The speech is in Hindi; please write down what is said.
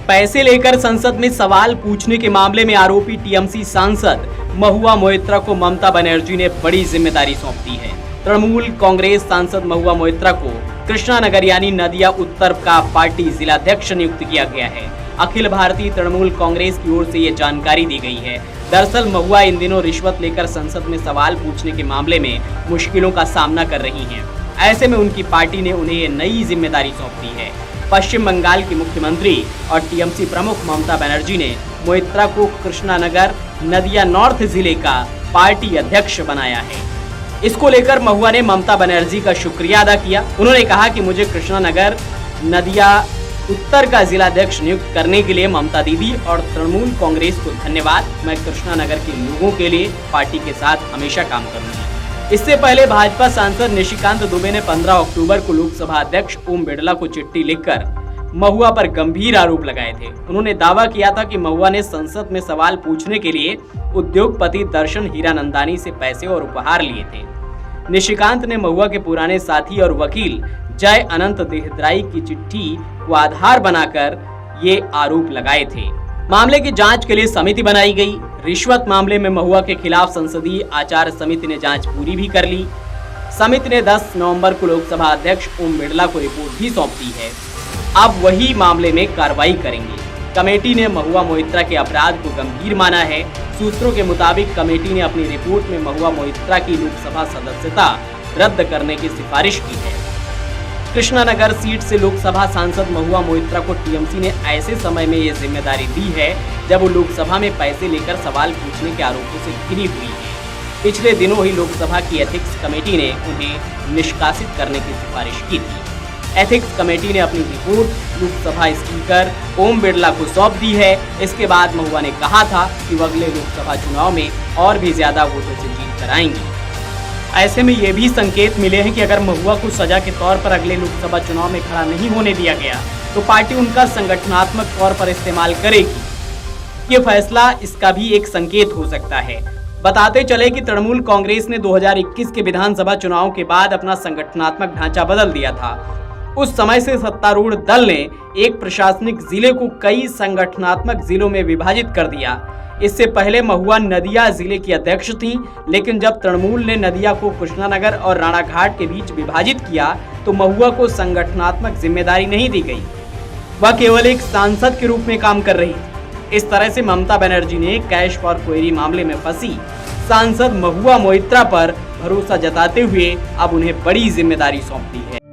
पैसे लेकर संसद में सवाल पूछने के मामले में आरोपी टीएमसी सांसद महुआ मोइत्रा को ममता बनर्जी ने बड़ी जिम्मेदारी सौंप दी है। तृणमूल कांग्रेस सांसद महुआ मोइत्रा को कृष्णानगर यानी नदिया उत्तर का पार्टी जिलाध्यक्ष नियुक्त किया गया है। अखिल भारतीय तृणमूल कांग्रेस की ओर से ये जानकारी दी गई है। दरअसल महुआ इन दिनों रिश्वत लेकर संसद में सवाल पूछने के मामले में मुश्किलों का सामना कर रही हैं। ऐसे में उनकी पार्टी ने उन्हें ये नई जिम्मेदारी सौंप दी है। पश्चिम बंगाल की मुख्यमंत्री और टीएमसी प्रमुख ममता बनर्जी ने मोइत्रा को कृष्णानगर नदिया नॉर्थ जिले का पार्टी अध्यक्ष बनाया है। इसको लेकर महुआ ने ममता बनर्जी का शुक्रिया अदा किया। उन्होंने कहा कि मुझे कृष्णानगर नदिया उत्तर का जिलाध्यक्ष नियुक्त करने के लिए ममता दीदी और तृणमूल कांग्रेस को धन्यवाद। मैं कृष्णानगर के लोगों के लिए पार्टी के साथ हमेशा काम करूंगी। इससे पहले भाजपा सांसद निशिकांत दुबे ने 15 अक्टूबर को लोकसभा अध्यक्ष ओम बिड़ला को चिट्ठी लिखकर महुआ पर गंभीर आरोप लगाए थे। उन्होंने दावा किया था कि महुआ ने संसद में सवाल पूछने के लिए उद्योगपति दर्शन हीरानंदानी से पैसे और उपहार लिए थे। निशिकांत ने महुआ के पुराने साथी और वकील जय अनंत देहद्राई की चिट्ठी को आधार बनाकर ये आरोप लगाए थे। मामले की जांच के लिए समिति बनाई गई। रिश्वत मामले में महुआ के खिलाफ संसदीय आचार समिति ने जांच पूरी भी कर ली। समिति ने 10 नवंबर को लोकसभा अध्यक्ष ओम बिड़ला को रिपोर्ट भी सौंप दी है। अब वही मामले में कार्रवाई करेंगे। कमेटी ने महुआ मोइत्रा के अपराध को गंभीर माना है। सूत्रों के मुताबिक कमेटी ने अपनी रिपोर्ट में महुआ मोइत्रा की लोकसभा सदस्यता रद्द करने की सिफारिश की है। कृष्णानगर सीट से लोकसभा सांसद महुआ मोइत्रा को टीएमसी ने ऐसे समय में ये जिम्मेदारी दी है जब वो लोकसभा में पैसे लेकर सवाल पूछने के आरोपों से घिरी हुई है। पिछले दिनों ही लोकसभा की एथिक्स कमेटी ने उन्हें निष्कासित करने की सिफारिश की थी। एथिक्स कमेटी ने अपनी रिपोर्ट लोकसभा स्पीकर ओम बिड़ला को सौंप दी है। इसके बाद महुआ ने कहा था कि वो अगले लोकसभा चुनाव में और भी ज्यादा वोटों से जीत कर आएंगी। ऐसे में ये भी संकेत मिले हैं कि अगर महुआ को सजा के तौर पर अगले लोकसभा चुनाव में खड़ा नहीं होने दिया गया तो पार्टी उनका संगठनात्मक तौर पर इस्तेमाल करेगी। ये फैसला इसका भी एक संकेत हो सकता है। बताते चले कि तृणमूल कांग्रेस ने 2021 के विधानसभा चुनाव के बाद अपना संगठनात्मक ढांचा बदल दिया था। उस समय से सत्तारूढ़ दल ने एक प्रशासनिक जिले को कई संगठनात्मक जिलों में विभाजित कर दिया। इससे पहले महुआ नदिया जिले की अध्यक्ष थीं, लेकिन जब तृणमूल ने नदिया को कृष्णानगर और राणाघाट के बीच विभाजित किया तो महुआ को संगठनात्मक जिम्मेदारी नहीं दी गई। वह केवल एक सांसद के रूप में काम कर रही थी। इस तरह से ममता बनर्जी ने कैश फॉर क्वेरी मामले में फंसी सांसद महुआ मोइत्रा पर भरोसा जताते हुए अब उन्हें बड़ी जिम्मेदारी सौंप दी है।